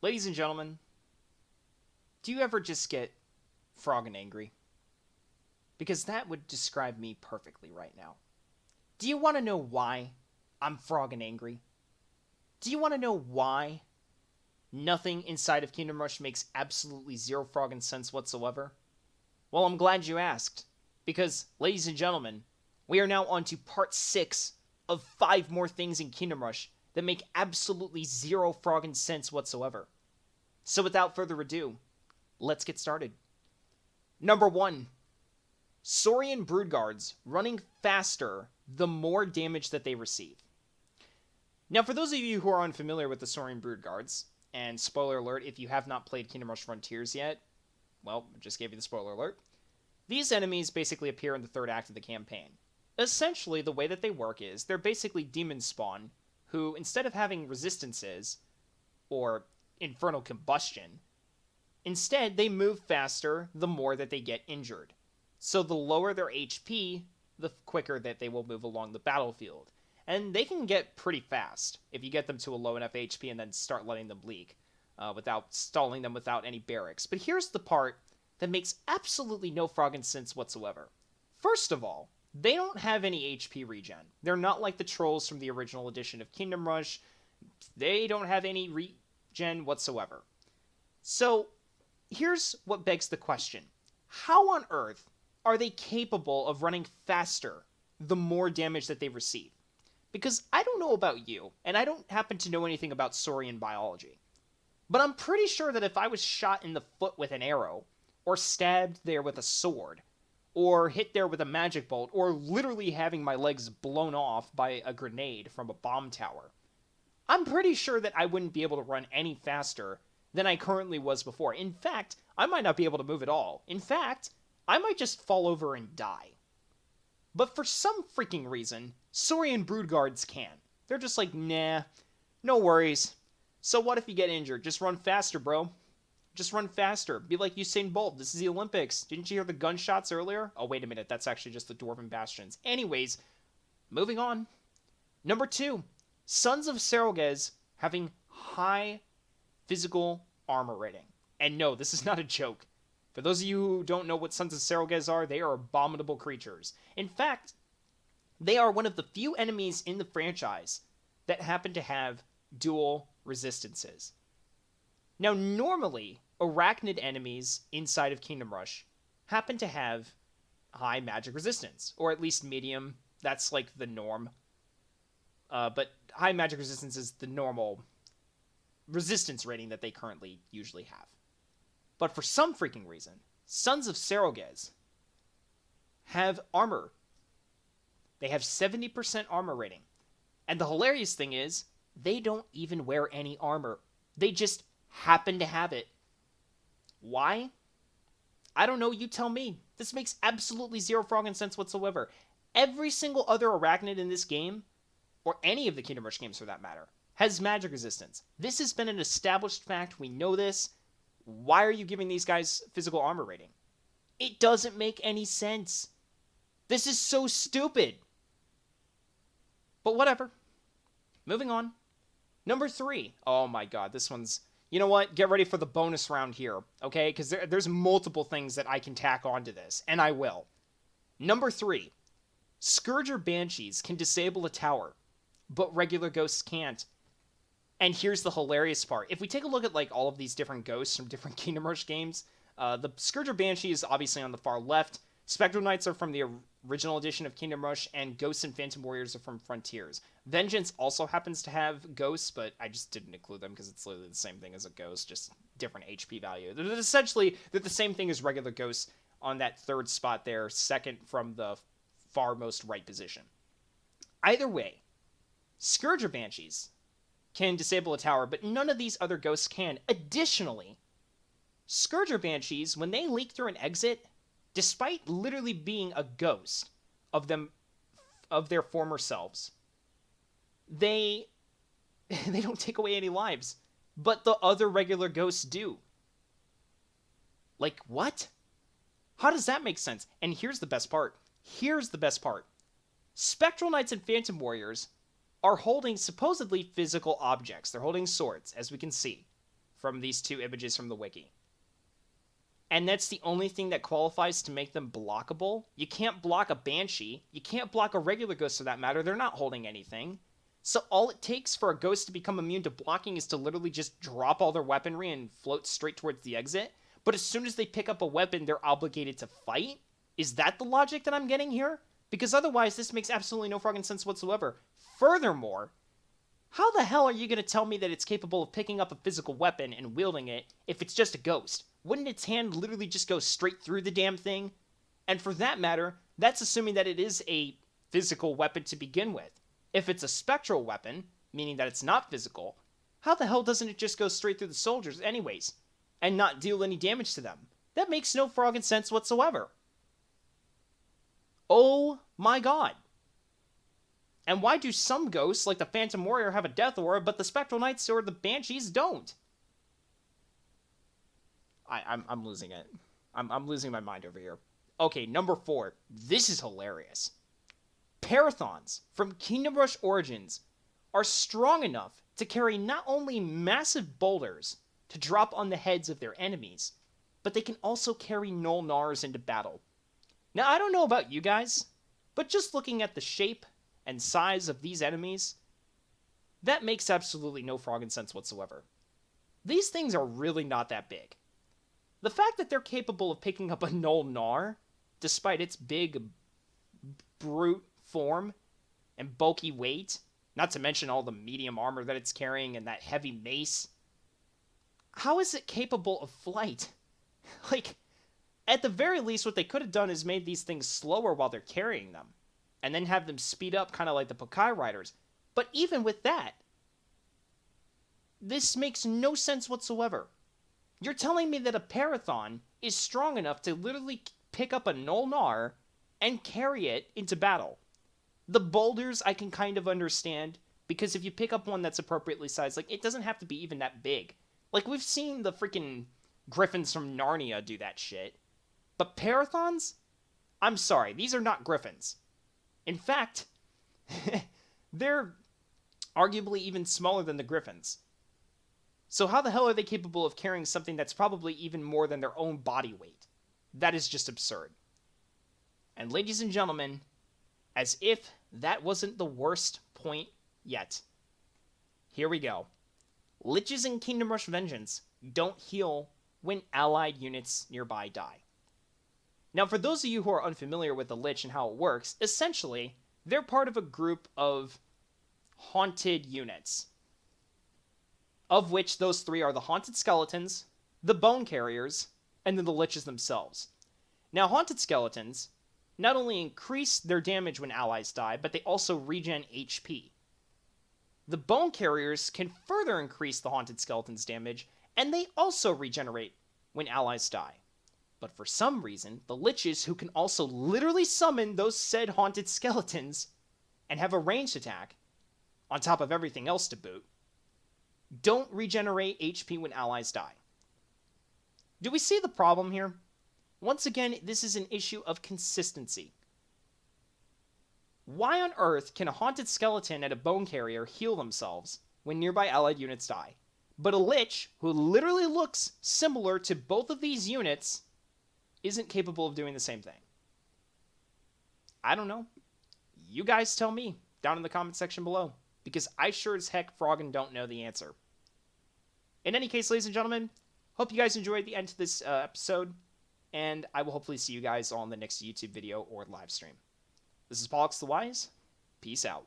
Ladies and gentlemen, do you ever just get froggin' angry? Because that would describe me perfectly right now. Do you want to know why I'm froggin' angry? Do you want to know why nothing inside of Kingdom Rush makes absolutely zero froggin' sense whatsoever? Well, I'm glad you asked. Because, ladies and gentlemen, we are now on to part 6 of 5 more things in Kingdom Rush that make absolutely zero froggin' sense whatsoever. So without further ado, let's get started. Number 1. Saurian Broodguards running faster the more damage that they receive. Now, for those of you who are unfamiliar with the Saurian Broodguards, and spoiler alert, if you have not played Kingdom Rush Frontiers yet, well, I just gave you the spoiler alert. These enemies basically appear in the third act of the campaign. Essentially, the way that they work is they're basically demon spawn, who, instead of having resistances, or infernal combustion, instead they move faster the more that they get injured. So the lower their HP, the quicker that they will move along the battlefield. And they can get pretty fast if you get them to a low enough HP and then start letting them leak, without stalling them without any barracks. But here's the part that makes absolutely no froggin' sense whatsoever. First of all, they don't have any HP regen. They're not like the trolls from the original edition of Kingdom Rush. They don't have any regen whatsoever. So, here's what begs the question. How on earth are they capable of running faster the more damage that they receive? Because I don't know about you, and I don't happen to know anything about Saurian biology, but I'm pretty sure that if I was shot in the foot with an arrow, or stabbed there with a sword, or hit there with a magic bolt, or literally having my legs blown off by a grenade from a bomb tower, I'm pretty sure that I wouldn't be able to run any faster than I currently was before. In fact, I might not be able to move at all. In fact, I might just fall over and die. But for some freaking reason, Saurian Broodguards can. They're just like, nah, no worries. So what if you get injured? Just run faster, bro. Just run faster. Be like Usain Bolt. This is the Olympics. Didn't you hear the gunshots earlier? Oh, wait a minute. That's actually just the Dwarven Bastions. Anyways, moving on. Number 2. Sons of Surrogas having high physical armor rating. And no, this is not a joke. For those of you who don't know what Sons of Surrogas are, they are abominable creatures. In fact, they are one of the few enemies in the franchise that happen to have dual resistances. Now, normally, arachnid enemies inside of Kingdom Rush happen to have high magic resistance, or at least medium. That's like the norm. But high magic resistance is the normal resistance rating that they currently usually have. But for some freaking reason, Sons of Surrogas have armor. They have 70% armor rating. And the hilarious thing is, they don't even wear any armor. They just happen to have it. Why? I don't know, you tell me. This makes absolutely zero froggin' sense whatsoever. Every single other arachnid in this game, or any of the Kingdom Rush games for that matter, has magic resistance. This has been an established fact. We know this. Why are you giving these guys physical armor rating? It doesn't make any sense. This is so stupid. But whatever. Moving on. Number 3. Oh my god, this one's... You know what? Get ready for the bonus round here, okay? Because there's multiple things that I can tack onto this, and I will. Number 3. Scourger Banshees can disable a tower, but regular ghosts can't. And here's the hilarious part. If we take a look at like all of these different ghosts from different Kingdom Rush games, the Scourger Banshee is obviously on the far left. Spectral Knights are from the original edition of Kingdom Rush, and Ghosts and Phantom Warriors are from Frontiers. Vengeance also happens to have ghosts, but I just didn't include them because it's literally the same thing as a ghost, just different HP value. They're the same thing as regular ghosts on that third spot there, second from the far most right position. Either way, Scourger Banshees can disable a tower, but none of these other ghosts can. Additionally, Scourger Banshees, when they leak through an exit, despite literally being a ghost of their former selves, they don't take away any lives, but the other regular ghosts do. Like, what? How does that make sense? And here's the best part. Spectral Knights and Phantom Warriors are holding supposedly physical objects. They're holding swords, as we can see from these two images from the wiki. And that's the only thing that qualifies to make them blockable. You can't block a Banshee. You can't block a regular ghost for that matter. They're not holding anything. So all it takes for a ghost to become immune to blocking is to literally just drop all their weaponry and float straight towards the exit. But as soon as they pick up a weapon, they're obligated to fight? Is that the logic that I'm getting here? Because otherwise, this makes absolutely no fucking sense whatsoever. Furthermore, how the hell are you going to tell me that it's capable of picking up a physical weapon and wielding it if it's just a ghost? Wouldn't its hand literally just go straight through the damn thing? And for that matter, that's assuming that it is a physical weapon to begin with. If it's a spectral weapon, meaning that it's not physical, how the hell doesn't it just go straight through the soldiers anyways, and not deal any damage to them? That makes no froggin' sense whatsoever. Oh my god. And why do some ghosts, like the Phantom Warrior, have a death aura, but the Spectral Knights or the Banshees don't? I'm losing it. I'm losing my mind over here. Okay, number 4. This is hilarious. Parathons from Kingdom Rush Origins are strong enough to carry not only massive boulders to drop on the heads of their enemies, but they can also carry Null Nars into battle. Now, I don't know about you guys, but just looking at the shape and size of these enemies, that makes absolutely no froggin' sense whatsoever. These things are really not that big. The fact that they're capable of picking up a Null Nar, despite its big, brute form and bulky weight, not to mention all the medium armor that it's carrying and that heavy mace, how is it capable of flight? Like, at the very least, what they could have done is made these things slower while they're carrying them, and then have them speed up kind of like the Pokai Riders. But even with that, this makes no sense whatsoever. You're telling me that a Parathon is strong enough to literally pick up a Null Nar and carry it into battle. The boulders I can kind of understand, because if you pick up one that's appropriately sized, like, it doesn't have to be even that big. Like, we've seen the freaking Griffins from Narnia do that shit. But Parathons? I'm sorry, these are not Griffins. In fact, they're arguably even smaller than the Griffins. So how the hell are they capable of carrying something that's probably even more than their own body weight? That is just absurd. And ladies and gentlemen, as if that wasn't the worst point yet, here we go. Liches in Kingdom Rush Vengeance don't heal when allied units nearby die. Now, for those of you who are unfamiliar with the Lich and how it works, essentially, they're part of a group of haunted units, of which those 3 are the Haunted Skeletons, the Bone Carriers, and then the Liches themselves. Now, Haunted Skeletons not only increase their damage when allies die, but they also regen HP. The Bone Carriers can further increase the Haunted Skeleton's damage, and they also regenerate when allies die. But for some reason, the Liches, who can also literally summon those said Haunted Skeletons and have a ranged attack, on top of everything else to boot, don't regenerate HP when allies die. Do we see the problem here? Once again, this is an issue of consistency. Why on earth can a Haunted Skeleton and a Bone Carrier heal themselves when nearby allied units die, but a Lich, who literally looks similar to both of these units, isn't capable of doing the same thing? I don't know. You guys tell me down in the comment section below, because I sure as heck froggin' don't know the answer. In any case, ladies and gentlemen, hope you guys enjoyed the end of this episode, and I will hopefully see you guys on the next YouTube video or live stream. This is Pollux the Wise. Peace out.